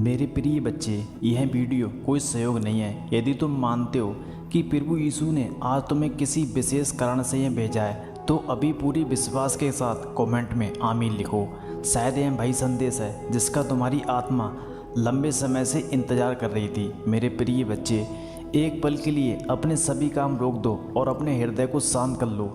मेरे प्रिय बच्चे, यह वीडियो कोई सहयोग नहीं है। यदि तुम मानते हो कि प्रभु यीशु ने आज तुम्हें किसी विशेष कारण से यह भेजा है, तो अभी पूरी विश्वास के साथ कमेंट में आमीन लिखो। शायद यह वही संदेश है जिसका तुम्हारी आत्मा लंबे समय से इंतजार कर रही थी। मेरे प्रिय बच्चे, एक पल के लिए अपने सभी काम रोक दो और अपने हृदय को शांत कर लो,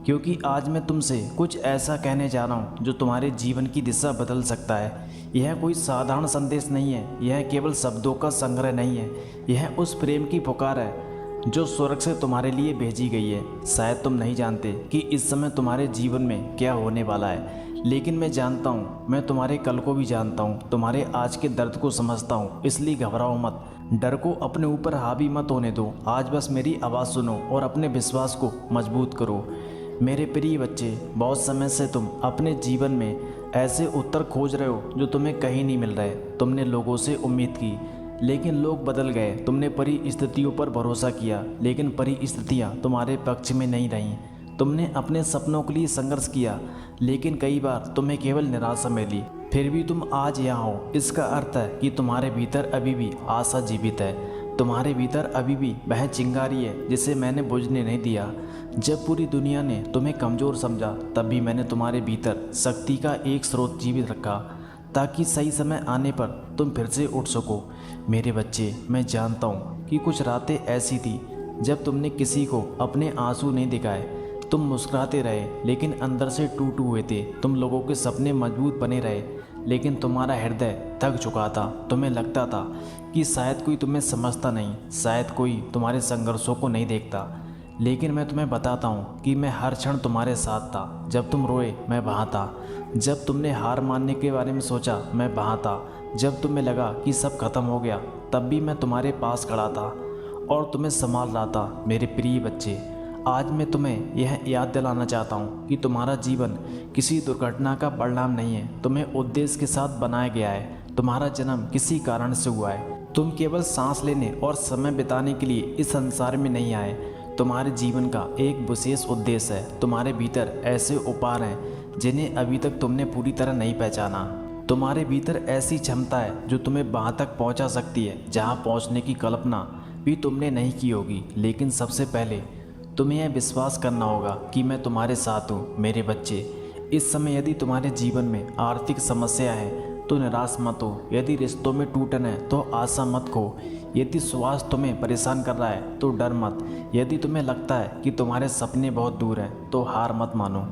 क्योंकि आज मैं तुमसे कुछ ऐसा कहने जा रहा हूँ जो तुम्हारे जीवन की दिशा बदल सकता है। यह कोई साधारण संदेश नहीं है, यह केवल शब्दों का संग्रह नहीं है, यह उस प्रेम की पुकार है जो स्वर्ग से तुम्हारे लिए भेजी गई है। शायद तुम नहीं जानते कि इस समय तुम्हारे जीवन में क्या होने वाला है, लेकिन मैं जानता हूँ। मैं तुम्हारे कल को भी जानता हूँ, तुम्हारे आज के दर्द को समझता हूँ। इसलिए घबराओ मत, डर को अपने ऊपर हावी मत होने दो। आज बस मेरी आवाज़ सुनो और अपने विश्वास को मजबूत करो। मेरे प्रिय बच्चे, बहुत समय से तुम अपने जीवन में ऐसे उत्तर खोज रहे हो जो तुम्हें कहीं नहीं मिल रहे। तुमने लोगों से उम्मीद की, लेकिन लोग बदल गए। तुमने परिस्थितियों पर भरोसा किया, लेकिन परिस्थितियाँ तुम्हारे पक्ष में नहीं रहीं। तुमने अपने सपनों के लिए संघर्ष किया, लेकिन कई बार तुम्हें केवल निराशा मिली। फिर भी तुम आज यहाँ हो, इसका अर्थ है कि तुम्हारे भीतर अभी भी आशा जीवित है। तुम्हारे भीतर अभी भी वह चिंगारी है जिसे मैंने बुझने नहीं दिया। जब पूरी दुनिया ने तुम्हें कमज़ोर समझा, तब भी मैंने तुम्हारे भीतर शक्ति का एक स्रोत जीवित रखा, ताकि सही समय आने पर तुम फिर से उठ सको। मेरे बच्चे, मैं जानता हूँ कि कुछ रातें ऐसी थी जब तुमने किसी को अपने आंसू नहीं दिखाए। तुम मुस्कुराते रहे, लेकिन अंदर से टूटे हुए थे। तुम लोगों के सपने मजबूत बने रहे, लेकिन तुम्हारा हृदय थक चुका था। तुम्हें लगता था कि शायद कोई तुम्हें समझता नहीं, शायद कोई तुम्हारे संघर्षों को नहीं देखता। लेकिन मैं तुम्हें बताता हूँ कि मैं हर क्षण तुम्हारे साथ था। जब तुम रोए, मैं वहाँ था। जब तुमने हार मानने के बारे में सोचा, मैं वहाँ था। जब तुम्हें लगा कि सब खत्म हो गया, तब भी मैं तुम्हारे पास खड़ा था और तुम्हें संभाल रहा था। मेरे प्रिय बच्चे, आज मैं तुम्हें यह याद दिलाना चाहता हूँ कि तुम्हारा जीवन किसी दुर्घटना का परिणाम नहीं है। तुम्हें उद्देश्य के साथ बनाया गया है। तुम्हारा जन्म किसी कारण से हुआ है। तुम केवल सांस लेने और समय बिताने के लिए इस संसार में नहीं आए। तुम्हारे जीवन का एक विशेष उद्देश्य है। तुम्हारे भीतर ऐसे उपहार हैं जिन्हें अभी तक तुमने पूरी तरह नहीं पहचाना। तुम्हारे भीतर ऐसी क्षमता है जो तुम्हें वहाँ तक पहुँचा सकती है जहाँ पहुँचने की कल्पना भी तुमने नहीं की होगी। लेकिन सबसे पहले तुम्हें यह विश्वास करना होगा कि मैं तुम्हारे साथ हूँ। मेरे बच्चे, इस समय यदि तुम्हारे जीवन में आर्थिक समस्या है तो निराश मत हो। यदि रिश्तों में टूटन है तो आशा मत खो। यदि स्वास्थ्य तुम्हें परेशान कर रहा है तो डर मत। यदि तुम्हें लगता है कि तुम्हारे सपने बहुत दूर हैं तो हार मत मानो,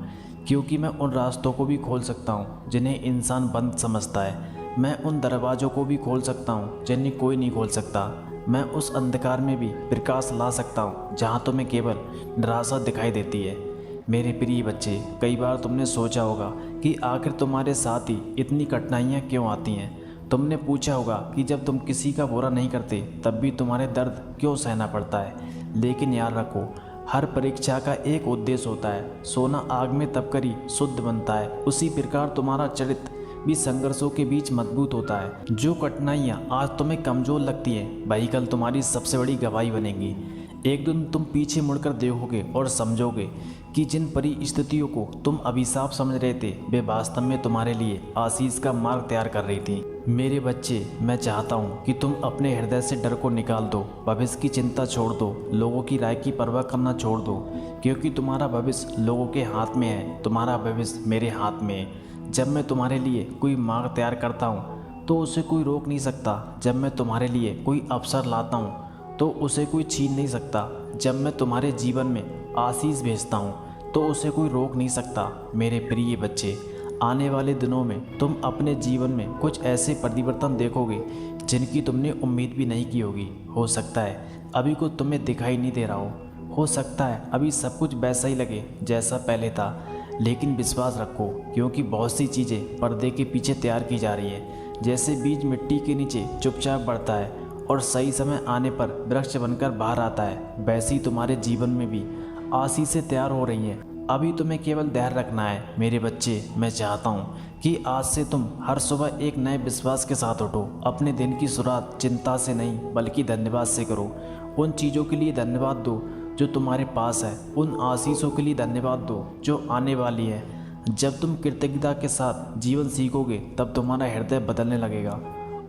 क्योंकि मैं उन रास्तों को भी खोल सकता हूँ जिन्हें इंसान बंद समझता है। मैं उन दरवाज़ों को भी खोल सकता हूँ जिन्हें कोई नहीं खोल सकता। मैं उस अंधकार में भी प्रकाश ला सकता हूँ जहाँ तुम्हें केवल निराशा दिखाई देती है। मेरे प्रिय बच्चे, कई बार तुमने सोचा होगा कि आखिर तुम्हारे साथ ही इतनी कठिनाइयाँ क्यों आती हैं। तुमने पूछा होगा कि जब तुम किसी का बुरा नहीं करते तब भी तुम्हारे दर्द क्यों सहना पड़ता है। लेकिन याद रखो, हर परीक्षा का एक उद्देश्य होता है। सोना आग में तपकर ही शुद्ध बनता है। उसी प्रकार तुम्हारा चरित्र भी संघर्षों के बीच मजबूत होता है। जो कठिनाइयाँ आज तुम्हें कमज़ोर लगती हैं, वही कल तुम्हारी सबसे बड़ी गवाही बनेंगी। एक दिन तुम पीछे मुड़कर देखोगे और समझोगे कि जिन परिस्थितियों को तुम अभिशाप समझ रहे थे, वे वास्तव में तुम्हारे लिए आशीष का मार्ग तैयार कर रही थी। मेरे बच्चे, मैं चाहता हूँ कि तुम अपने हृदय से डर को निकाल दो, भविष्य की चिंता छोड़ दो, लोगों की राय की परवाह करना छोड़ दो, क्योंकि तुम्हारा भविष्य लोगों के हाथ में है, तुम्हारा भविष्य मेरे हाथ में है। जब मैं तुम्हारे लिए कोई मार्ग तैयार करता हूँ तो उसे कोई रोक नहीं सकता। जब मैं तुम्हारे लिए कोई अवसर लाता हूँ तो उसे कोई छीन नहीं सकता। जब मैं तुम्हारे जीवन में आशीष भेजता हूँ तो उसे कोई रोक नहीं सकता। मेरे प्रिय बच्चे, आने वाले दिनों में तुम अपने जीवन में कुछ ऐसे परिवर्तन देखोगे जिनकी तुमने उम्मीद भी नहीं की होगी। हो सकता है अभी कुछ तुम्हें दिखाई नहीं दे रहा हो सकता है अभी सब कुछ वैसा ही लगे जैसा पहले था, लेकिन विश्वास रखो, क्योंकि बहुत सी चीज़ें पर्दे के पीछे तैयार की जा रही है। जैसे बीज मिट्टी के नीचे चुपचाप बढ़ता है और सही समय आने पर वृक्ष बनकर बाहर आता है, वैसे ही तुम्हारे जीवन में भी आशीषें तैयार हो रही हैं। अभी तुम्हें केवल धैर्य रखना है। मेरे बच्चे, मैं चाहता हूँ कि आज से तुम हर सुबह एक नए विश्वास के साथ उठो। अपने दिन की शुरुआत चिंता से नहीं, बल्कि धन्यवाद से करो। उन चीज़ों के लिए धन्यवाद दो जो तुम्हारे पास है। उन आशीषों के लिए धन्यवाद दो जो आने वाली है। जब तुम कृतज्ञता के साथ जीवन सीखोगे, तब तुम्हारा हृदय बदलने लगेगा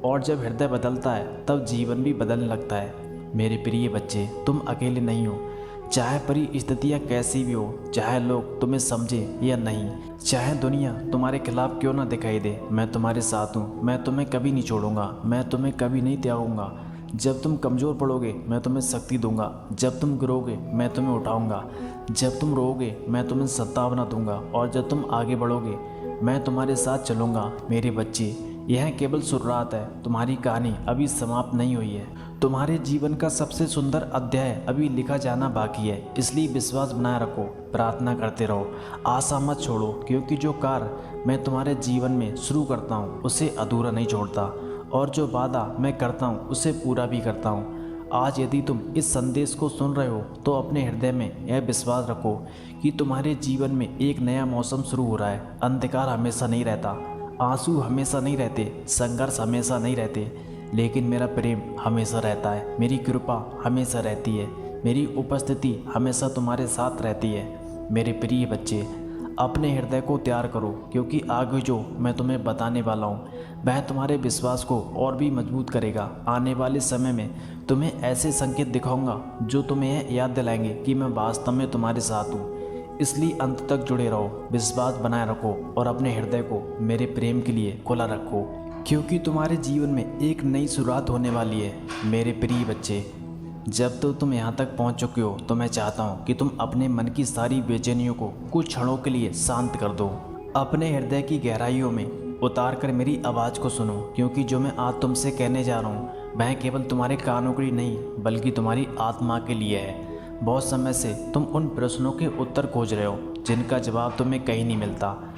और जब हृदय बदलता है तब जीवन भी बदलने लगता है। मेरे प्रिय बच्चे, तुम अकेले नहीं हो। चाहे परिस्थितियाँ कैसी भी हो, चाहे लोग तुम्हें समझे या नहीं, चाहे दुनिया तुम्हारे खिलाफ क्यों ना दिखाई दे, मैं तुम्हारे साथ हूँ। मैं तुम्हें कभी नहीं छोड़ूंगा, मैं तुम्हें कभी नहीं त्यागूंगा। जब तुम कमज़ोर पड़ोगे मैं तुम्हें शक्ति दूंगा, जब तुम गिरोगे मैं तुम्हें उठाऊंगा, जब तुम रोओगे मैं तुम्हें सद्भावना दूंगा, और जब तुम आगे बढ़ोगे मैं तुम्हारे साथ चलूंगा। मेरे बच्चे, यह केवल शुरुआत है, तुम्हारी कहानी अभी समाप्त नहीं हुई है। तुम्हारे जीवन का सबसे सुंदर अध्याय अभी लिखा जाना बाकी है। इसलिए विश्वास बनाए रखो, प्रार्थना करते रहो, आशा मत छोड़ो, क्योंकि जो कार्य मैं तुम्हारे जीवन में शुरू करता हूँ उसे अधूरा नहीं छोड़ता, और जो वादा मैं करता हूँ उसे पूरा भी करता हूँ। आज यदि तुम इस संदेश को सुन रहे हो तो अपने हृदय में यह विश्वास रखो कि तुम्हारे जीवन में एक नया मौसम शुरू हो रहा है। अंधकार हमेशा नहीं रहता, आंसू हमेशा नहीं रहते, संघर्ष हमेशा नहीं रहते, लेकिन मेरा प्रेम हमेशा रहता है, मेरी कृपा हमेशा रहती है, मेरी उपस्थिति हमेशा तुम्हारे साथ रहती है। मेरे प्रिय बच्चे, अपने हृदय को तैयार करो, क्योंकि आगे जो मैं तुम्हें बताने वाला हूँ वह तुम्हारे विश्वास को और भी मजबूत करेगा। आने वाले समय में तुम्हें ऐसे संकेत दिखाऊंगा जो तुम्हें यह याद दिलाएंगे कि मैं वास्तव में तुम्हारे साथ हूँ। इसलिए अंत तक जुड़े रहो, विश्वास बनाए रखो और अपने हृदय को मेरे प्रेम के लिए खुला रखो, क्योंकि तुम्हारे जीवन में एक नई शुरुआत होने वाली है। मेरे प्रिय बच्चे, जब तो तुम यहाँ तक पहुँच चुके हो तो मैं चाहता हूँ कि तुम अपने मन की सारी बेचैनियों को कुछ क्षणों के लिए शांत कर दो। अपने हृदय की गहराइयों में उतार कर मेरी आवाज़ को सुनो, क्योंकि जो मैं आज तुमसे कहने जा रहा हूँ वह केवल तुम्हारे कानों के लिए नहीं बल्कि तुम्हारी आत्मा के लिए है। बहुत समय से तुम उन प्रश्नों के उत्तर खोज रहे हो जिनका जवाब तुम्हें कहीं नहीं मिलता।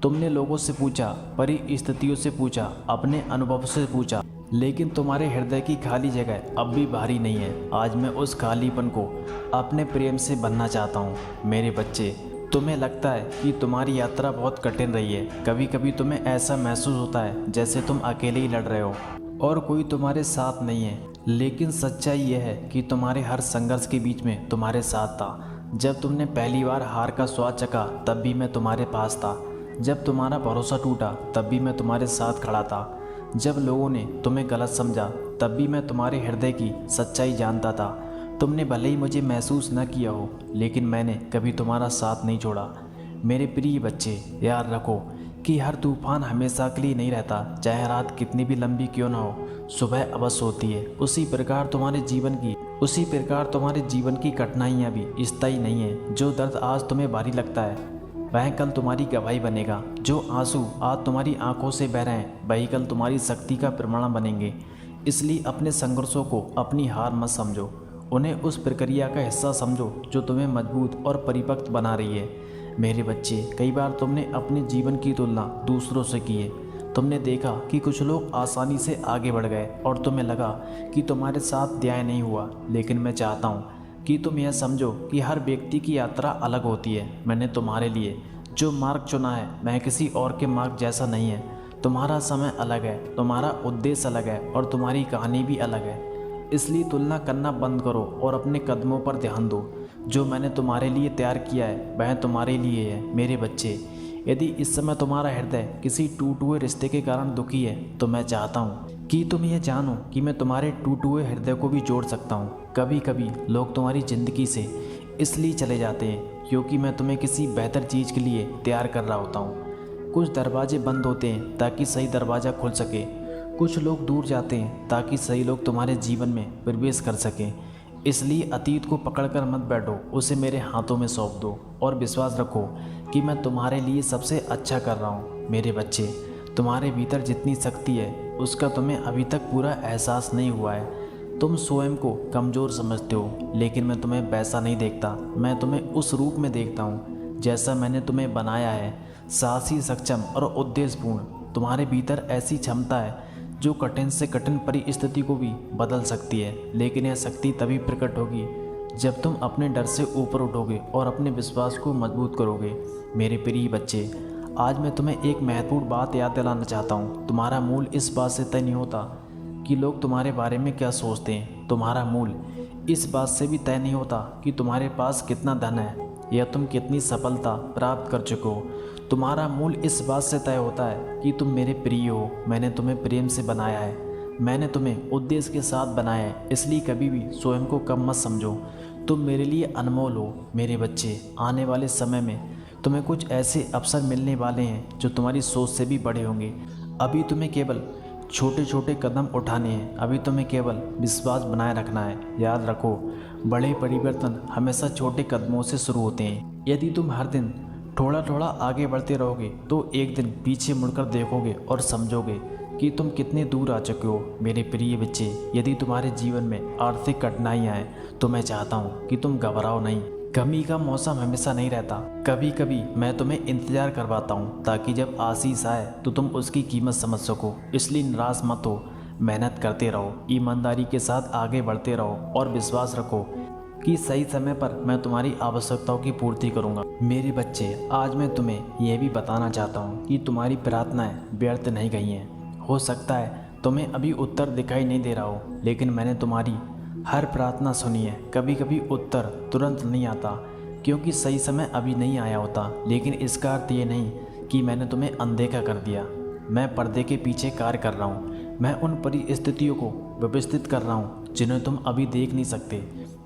तुमने लोगों से पूछा, परिस्थितियों से पूछा, अपने अनुभव से पूछा, लेकिन तुम्हारे हृदय की खाली जगह अब भी भारी नहीं है। आज मैं उस खालीपन को अपने प्रेम से भरना चाहता हूँ। मेरे बच्चे, तुम्हें लगता है कि तुम्हारी यात्रा बहुत कठिन रही है। कभी कभी तुम्हें ऐसा महसूस होता है जैसे तुम अकेले ही लड़ रहे हो और कोई तुम्हारे साथ नहीं है, लेकिन सच्चाई यह है कि तुम्हारे हर संघर्ष के बीच में तुम्हारे साथ था। जब तुमने पहली बार हार का स्वाद चखा तब भी मैं तुम्हारे पास था। जब तुम्हारा भरोसा टूटा तब भी मैं तुम्हारे साथ खड़ा था। जब लोगों ने तुम्हें गलत समझा तब भी मैं तुम्हारे हृदय की सच्चाई जानता था। तुमने भले ही मुझे महसूस न किया हो, लेकिन मैंने कभी तुम्हारा साथ नहीं छोड़ा। मेरे प्रिय बच्चे, याद रखो कि हर तूफान हमेशा के लिए नहीं रहता। चाहे रात कितनी भी लंबी क्यों ना हो, सुबह अवश्य होती है। उसी प्रकार तुम्हारे जीवन की कठिनाइयाँ भी स्थायी नहीं है। जो दर्द आज तुम्हें भारी लगता है वह कल तुम्हारी गवाही बनेगा। जो आंसू आज तुम्हारी आंखों से बह रहे हैं वही कल तुम्हारी शक्ति का प्रमाण बनेंगे। इसलिए अपने संघर्षों को अपनी हार मत समझो, उन्हें उस प्रक्रिया का हिस्सा समझो जो तुम्हें मजबूत और परिपक्व बना रही है। मेरे बच्चे, कई बार तुमने अपने जीवन की तुलना दूसरों से की है। तुमने देखा कि कुछ लोग आसानी से आगे बढ़ गए और तुम्हें लगा कि तुम्हारे साथ न्याय नहीं हुआ। लेकिन मैं चाहता हूँ कि तुम यह समझो कि हर व्यक्ति की यात्रा अलग होती है। मैंने तुम्हारे लिए जो मार्ग चुना है वह किसी और के मार्ग जैसा नहीं है। तुम्हारा समय अलग है, तुम्हारा उद्देश्य अलग है और तुम्हारी कहानी भी अलग है। इसलिए तुलना करना बंद करो और अपने कदमों पर ध्यान दो। जो मैंने तुम्हारे लिए तैयार किया है वह तुम्हारे लिए है। मेरे बच्चे, यदि इस समय तुम्हारा हृदय किसी टूटे हुए रिश्ते के कारण दुखी है तो मैं चाहता हूँ कि तुम यह जानो कि मैं तुम्हारे टूटे हुए हृदय को भी जोड़ सकता हूँ। कभी कभी लोग तुम्हारी ज़िंदगी से इसलिए चले जाते हैं क्योंकि मैं तुम्हें किसी बेहतर चीज़ के लिए तैयार कर रहा होता हूँ। कुछ दरवाजे बंद होते हैं ताकि सही दरवाज़ा खुल सके। कुछ लोग दूर जाते हैं ताकि सही लोग तुम्हारे जीवन में प्रवेश कर सकें। इसलिए अतीत को पकड़कर मत बैठो, उसे मेरे हाथों में सौंप दो और विश्वास रखो कि मैं तुम्हारे लिए सबसे अच्छा कर रहा हूँ। मेरे बच्चे, तुम्हारे भीतर जितनी शक्ति है उसका तुम्हें अभी तक पूरा एहसास नहीं हुआ है। तुम स्वयं को कमज़ोर समझते हो, लेकिन मैं तुम्हें वैसा नहीं देखता। मैं तुम्हें उस रूप में देखता हूँ जैसा मैंने तुम्हें बनाया है, साहसी, सक्षम और उद्देश्यपूर्ण। तुम्हारे भीतर ऐसी क्षमता है जो कठिन से कठिन परिस्थिति को भी बदल सकती है। लेकिन यह शक्ति तभी प्रकट होगी जब तुम अपने डर से ऊपर उठोगे और अपने विश्वास को मजबूत करोगे। मेरे प्रिय बच्चे, आज मैं तुम्हें एक महत्वपूर्ण बात याद दिलाना चाहता हूँ। तुम्हारा मूल इस बात से तय नहीं होता कि लोग तुम्हारे बारे में क्या सोचते हैं। तुम्हारा मूल इस बात से भी तय नहीं होता कि तुम्हारे पास कितना धन है या तुम कितनी सफलता प्राप्त कर चुके हो। तुम्हारा मूल इस बात से तय होता है कि तुम मेरे प्रिय हो, मैंने तुम्हें प्रेम से बनाया है। मैंने तुम्हें उद्देश्य के साथ बनाया है, इसलिए कभी भी स्वयं को कम मत समझो। तुम मेरे लिए अनमोल हो मेरे बच्चे। आने वाले समय में तुम्हें कुछ ऐसे अवसर मिलने वाले हैं जो तुम्हारी सोच से भी बड़े होंगे। अभी तुम्हें केवल छोटे छोटे कदम उठाने हैं, अभी तुम्हें केवल विश्वास बनाए रखना है। याद रखो, बड़े परिवर्तन हमेशा छोटे कदमों से शुरू होते हैं। यदि तुम हर दिन थोड़ा थोड़ा आगे बढ़ते रहोगे तो एक दिन पीछे मुड़कर देखोगे और समझोगे कि तुम कितने दूर आ चुके हो मेरे प्रिय बच्चे। यदि तुम्हारे जीवन में आर्थिक कठिनाइयाँ हैं तो मैं चाहता हूँ कि तुम घबराओ नहीं। कमी का मौसम हमेशा नहीं रहता, कभी कभी मैं तुम्हें इंतजार करवाता हूँ ताकि जब आशीष आए तो तुम उसकी कीमत समझ सको। इसलिए निराश मत हो, मेहनत करते रहो, ईमानदारी के साथ आगे बढ़ते रहो और विश्वास रखो कि सही समय पर मैं तुम्हारी आवश्यकताओं की पूर्ति करूंगा। मेरे बच्चे, आज मैं तुम्हें यह भी बताना चाहता हूँ कि तुम्हारी प्रार्थनाएं व्यर्थ नहीं गई हैं। हो सकता है तुम्हें अभी उत्तर दिखाई नहीं दे रहा हो, लेकिन मैंने तुम्हारी हर प्रार्थना सुनी है। कभी कभी उत्तर तुरंत नहीं आता क्योंकि सही समय अभी नहीं आया होता, लेकिन इसका अर्थ ये नहीं कि मैंने तुम्हें अनदेखा कर दिया। मैं पर्दे के पीछे कार्य कर रहा हूँ। मैं उन परिस्थितियों को व्यवस्थित कर रहा हूँ जिन्हें तुम अभी देख नहीं सकते।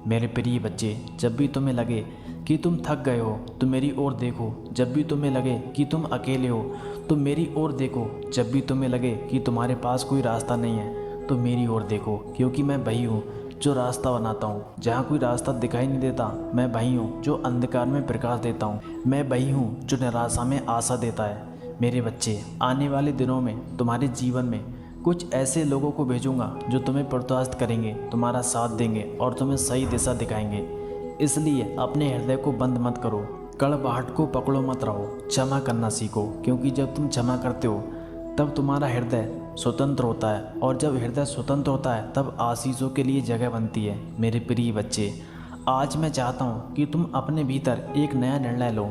मेरे प्रिय बच्चे, जब भी तुम्हें लगे कि तुम थक गए हो तो मेरी ओर देखो। जब भी तुम्हें लगे कि तुम अकेले हो तो मेरी ओर देखो। जब भी तुम्हें लगे कि तुम्हारे पास कोई रास्ता नहीं है तो मेरी ओर देखो, क्योंकि मैं वही हूँ जो रास्ता बनाता हूँ। जहाँ कोई रास्ता दिखाई नहीं देता, मैं वही हूँ जो अंधकार में प्रकाश देता हूँ। मैं वही हूँ जो निराशा में आशा देता है। मेरे बच्चे, आने वाले दिनों में तुम्हारे जीवन में कुछ ऐसे लोगों को भेजूंगा जो तुम्हें प्रोत्साहित करेंगे, तुम्हारा साथ देंगे और तुम्हें सही दिशा दिखाएंगे। इसलिए अपने हृदय को बंद मत करो, कड़वाहट को पकड़ो मत रहो, क्षमा करना सीखो, क्योंकि जब तुम क्षमा करते हो तब तुम्हारा हृदय स्वतंत्र होता है, और जब हृदय स्वतंत्र होता है तब आशीषों के लिए जगह बनती है। मेरे प्रिय बच्चे, आज मैं चाहता हूँ कि तुम अपने भीतर एक नया निर्णय लो।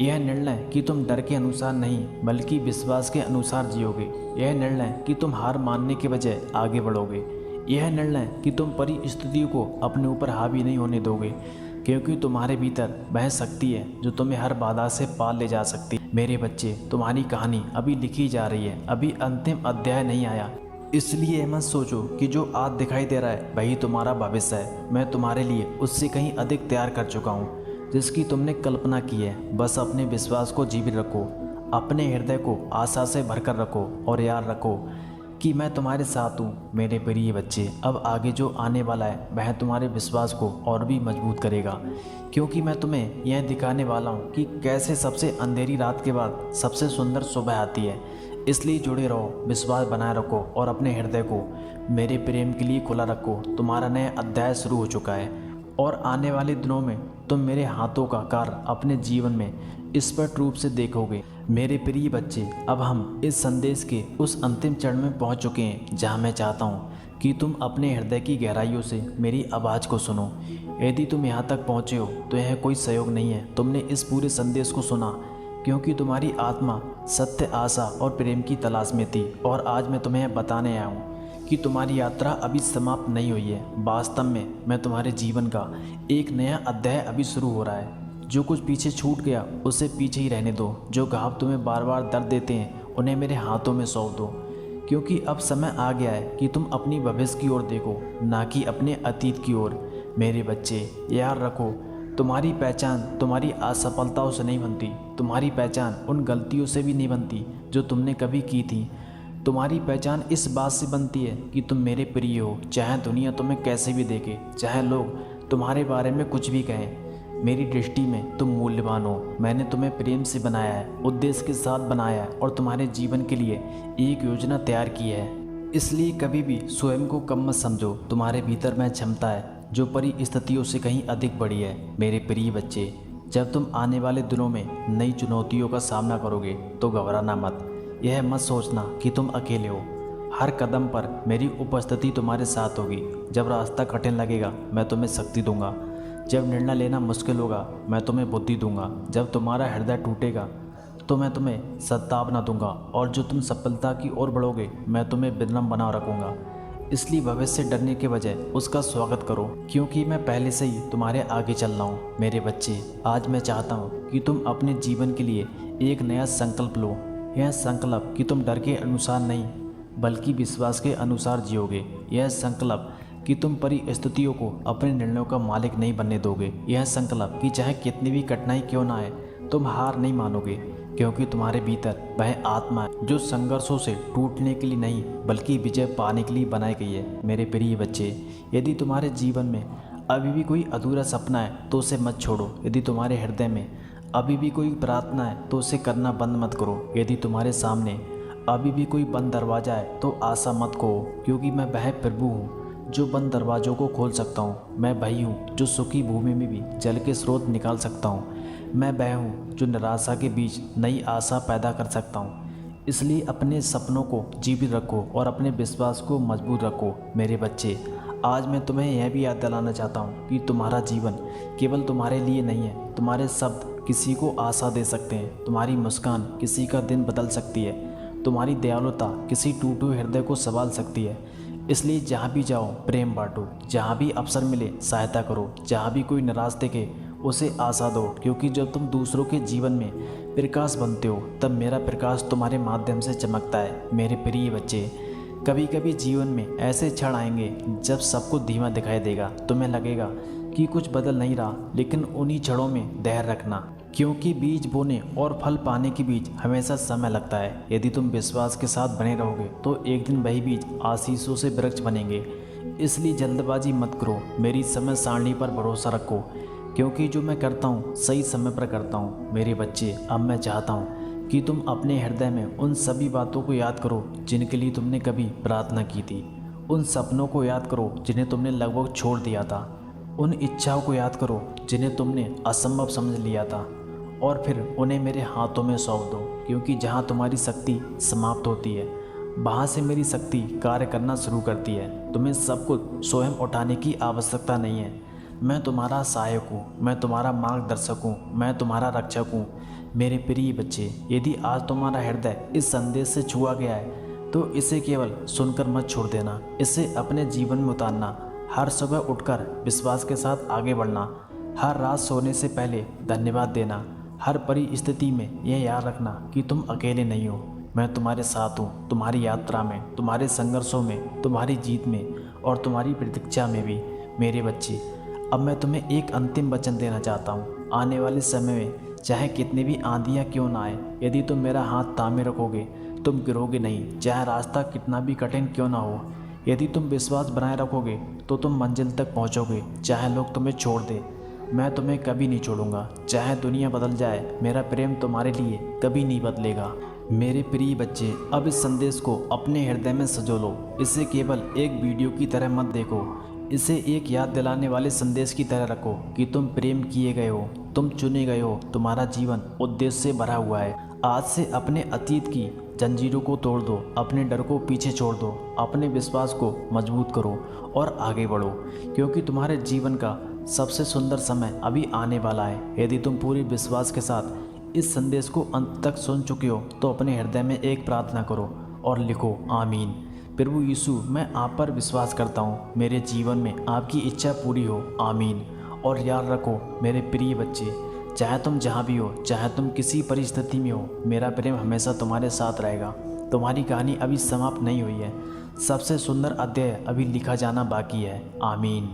यह निर्णय कि तुम डर के अनुसार नहीं बल्कि विश्वास के अनुसार जियोगे। यह निर्णय कि तुम हार मानने के बजाय आगे बढ़ोगे। यह निर्णय कि तुम परिस्थितियों को अपने ऊपर हावी नहीं होने दोगे, क्योंकि तुम्हारे भीतर वह शक्ति है जो तुम्हें हर बाधा से पार ले जा सकती है। मेरे बच्चे, तुम्हारी कहानी अभी लिखी जा रही है, अभी अंतिम अध्याय नहीं आया। इसलिए मत सोचो कि जो आज दिखाई दे रहा है वही तुम्हारा भविष्य है। मैं तुम्हारे लिए उससे कहीं अधिक तैयार कर चुका हूँ जिसकी तुमने कल्पना की है। बस अपने विश्वास को जीवित रखो, अपने हृदय को आशा से भरकर रखो और याद रखो कि मैं तुम्हारे साथ हूँ। मेरे प्रिय बच्चे, अब आगे जो आने वाला है वह तुम्हारे विश्वास को और भी मजबूत करेगा, क्योंकि मैं तुम्हें यह दिखाने वाला हूँ कि कैसे सबसे अंधेरी रात के बाद सबसे सुंदर सुबह आती है। इसलिए जुड़े रहो, विश्वास बनाए रखो और अपने हृदय को मेरे प्रेम के लिए खुला रखो। तुम्हारा नया अध्याय शुरू हो चुका है और आने वाले दिनों में तुम मेरे हाथों का कार्य अपने जीवन में स्पष्ट रूप से देखोगे। मेरे प्रिय बच्चे, अब हम इस संदेश के उस अंतिम चरण में पहुंच चुके हैं जहां मैं चाहता हूं कि तुम अपने हृदय की गहराइयों से मेरी आवाज़ को सुनो। यदि तुम यहां तक पहुंचे हो तो यह कोई सहयोग नहीं है, तुमने इस पूरे संदेश को सुना क्योंकि तुम्हारी आत्मा सत्य, आशा और प्रेम की तलाश में थी। और आज मैं तुम्हें बताने आया हूँ कि तुम्हारी यात्रा अभी समाप्त नहीं हुई है। वास्तव में मैं तुम्हारे जीवन का एक नया अध्याय अभी शुरू हो रहा है। जो कुछ पीछे छूट गया उसे पीछे ही रहने दो। जो घाव तुम्हें बार बार दर्द देते हैं उन्हें मेरे हाथों में सौंप दो, क्योंकि अब समय आ गया है कि तुम अपनी भविष्य की ओर देखो, ना कि अपने अतीत की ओर। मेरे बच्चे, याद रखो, तुम्हारी पहचान तुम्हारी असफलताओं से नहीं बनती, तुम्हारी पहचान उन गलतियों से भी नहीं बनती जो तुमने कभी की थी। तुम्हारी पहचान इस बात से बनती है कि तुम मेरे प्रिय हो, चाहे दुनिया तुम्हें कैसे भी देखे, चाहे लोग तुम्हारे बारे में कुछ भी कहें। मेरी दृष्टि में तुम मूल्यवान हो। मैंने तुम्हें प्रेम से बनाया है, उद्देश्य के साथ बनाया है और तुम्हारे जीवन के लिए एक योजना तैयार की है। इसलिए कभी भी स्वयं को कम मत समझो। तुम्हारे भीतर वह क्षमता है जो परिस्थितियों से कहीं अधिक बड़ी है। मेरे प्रिय बच्चे, जब तुम आने वाले दिनों में नई चुनौतियों का सामना करोगे तो घबराना मत। यह मत सोचना कि तुम अकेले हो। हर कदम पर मेरी उपस्थिति तुम्हारे साथ होगी। जब रास्ता कठिन लगेगा मैं तुम्हें शक्ति दूंगा। जब निर्णय लेना मुश्किल होगा मैं तुम्हें बुद्धि दूंगा। जब तुम्हारा हृदय टूटेगा तो मैं तुम्हें सद्भावना दूंगा, और जो तुम सफलता की ओर बढ़ोगे मैं तुम्हें विनम्र बना रखूंगा। इसलिए भविष्य से डरने के बजाय उसका स्वागत करो, क्योंकि मैं पहले से ही तुम्हारे आगे चल रहा हूँ। मेरे बच्चे, आज मैं चाहता हूँ कि तुम अपने जीवन के लिए एक नया संकल्प लो। यह संकल्प कि तुम डर के अनुसार नहीं बल्कि विश्वास के अनुसार जियोगे। यह संकल्प कि तुम परिस्थितियों को अपने निर्णयों का मालिक नहीं बनने दोगे। यह संकल्प कि चाहे कितनी भी कठिनाई क्यों ना आए तुम हार नहीं मानोगे, क्योंकि तुम्हारे भीतर वह आत्मा है जो संघर्षों से टूटने के लिए नहीं बल्कि विजय पाने के लिए बनाई गई है। मेरे प्रिय बच्चे, यदि तुम्हारे जीवन में अभी भी कोई अधूरा सपना है तो उसे मत छोड़ो। यदि तुम्हारे हृदय में अभी भी कोई प्रार्थना है तो उसे करना बंद मत करो। यदि तुम्हारे सामने अभी भी कोई बंद दरवाज़ा है तो आशा मत खो, क्योंकि मैं वह प्रभु हूँ जो बंद दरवाज़ों को खोल सकता हूँ। मैं वही हूँ जो सूखी भूमि में भी जल के स्रोत निकाल सकता हूँ। मैं वह हूँ जो निराशा के बीच नई आशा पैदा कर सकता हूँ। इसलिए अपने सपनों को जीवित रखो और अपने विश्वास को मजबूत रखो। मेरे बच्चे, आज मैं तुम्हें यह भी याद दिलाना चाहता हूँ कि तुम्हारा जीवन केवल तुम्हारे लिए नहीं है। तुम्हारे शब्द किसी को आशा दे सकते हैं, तुम्हारी मुस्कान किसी का दिन बदल सकती है, तुम्हारी दयालुता किसी टूटे हुए हृदय को संभाल सकती है। इसलिए जहाँ भी जाओ प्रेम बांटो, जहाँ भी अवसर मिले सहायता करो, जहाँ भी कोई निराश दिखे उसे आशा दो, क्योंकि जब तुम दूसरों के जीवन में प्रकाश बनते हो तब मेरा प्रकाश तुम्हारे माध्यम से चमकता है। मेरे प्रिय बच्चे, कभी कभी जीवन में ऐसे क्षण आएंगे जब सब कुछ धीमा दिखाई देगा। तुम्हें लगेगा कि कुछ बदल नहीं रहा, लेकिन उन्हीं क्षणों में धैर्य रखना, क्योंकि बीज बोने और फल पाने के बीच हमेशा समय लगता है। यदि तुम विश्वास के साथ बने रहोगे तो एक दिन वही बीज आशीषों से वृक्ष बनेंगे। इसलिए जल्दबाजी मत करो, मेरी समय सारणी पर भरोसा रखो, क्योंकि जो मैं करता हूँ सही समय पर करता हूँ। मेरे बच्चे, अब मैं चाहता हूँ कि तुम अपने हृदय में उन सभी बातों को याद करो जिनके लिए तुमने कभी प्रार्थना की थी। उन सपनों को याद करो जिन्हें तुमने लगभग छोड़ दिया था। उन इच्छाओं को याद करो जिन्हें तुमने असंभव समझ लिया था, और फिर उन्हें मेरे हाथों में सौंप दो, क्योंकि जहाँ तुम्हारी शक्ति समाप्त होती है वहाँ से मेरी शक्ति कार्य करना शुरू करती है। तुम्हें सब कुछ स्वयं उठाने की आवश्यकता नहीं है। मैं तुम्हारा सहायक हूँ, मैं तुम्हारा मार्गदर्शक हूँ, मैं तुम्हारा रक्षक हूँ। मेरे प्रिय बच्चे, यदि आज तुम्हारा हृदय इस संदेश से छुआ गया है तो इसे केवल सुनकर मत छोड़ देना, इसे अपने जीवन में उतारना। हर सुबह उठकर विश्वास के साथ आगे बढ़ना, हर रात सोने से पहले धन्यवाद देना, हर परिस्थिति में यह याद रखना कि तुम अकेले नहीं हो। मैं तुम्हारे साथ हूँ, तुम्हारी यात्रा में, तुम्हारे संघर्षों में, तुम्हारी जीत में और तुम्हारी प्रतीक्षा में भी। मेरे बच्चे, अब मैं तुम्हें एक अंतिम वचन देना चाहता हूँ। आने वाले समय में चाहे कितनी भी आंधियाँ क्यों ना आए, यदि तुम मेरा हाथ थामे रखोगे तुम गिरोगे नहीं। चाहे रास्ता कितना भी कठिन क्यों ना हो, यदि तुम विश्वास बनाए रखोगे तो तुम मंजिल तक पहुँचोगे। चाहे लोग तुम्हें छोड़ दे, मैं तुम्हें कभी नहीं छोड़ूंगा। चाहे दुनिया बदल जाए, मेरा प्रेम तुम्हारे लिए कभी नहीं बदलेगा। मेरे प्रिय बच्चे, अब इस संदेश को अपने हृदय में सजो लो। इसे केवल एक वीडियो की तरह मत देखो, इसे एक याद दिलाने वाले संदेश की तरह रखो कि तुम प्रेम किए गए हो, तुम चुने गए हो, तुम्हारा जीवन उद्देश्य से भरा हुआ है। आज से अपने अतीत की जंजीरों को तोड़ दो, अपने डर को पीछे छोड़ दो, अपने विश्वास को मजबूत करो और आगे बढ़ो, क्योंकि तुम्हारे जीवन का सबसे सुंदर समय अभी आने वाला है। यदि तुम पूरे विश्वास के साथ इस संदेश को अंत तक सुन चुके हो तो अपने हृदय में एक प्रार्थना करो और लिखो, आमीन। प्रभु यीशु, मैं आप पर विश्वास करता हूँ, मेरे जीवन में आपकी इच्छा पूरी हो, आमीन। और याद रखो मेरे प्रिय बच्चे, चाहे तुम जहाँ भी हो, चाहे तुम किसी परिस्थिति में हो, मेरा प्रेम हमेशा तुम्हारे साथ रहेगा। तुम्हारी कहानी अभी समाप्त नहीं हुई है, सबसे सुंदर अध्याय अभी लिखा जाना बाकी है, आमीन।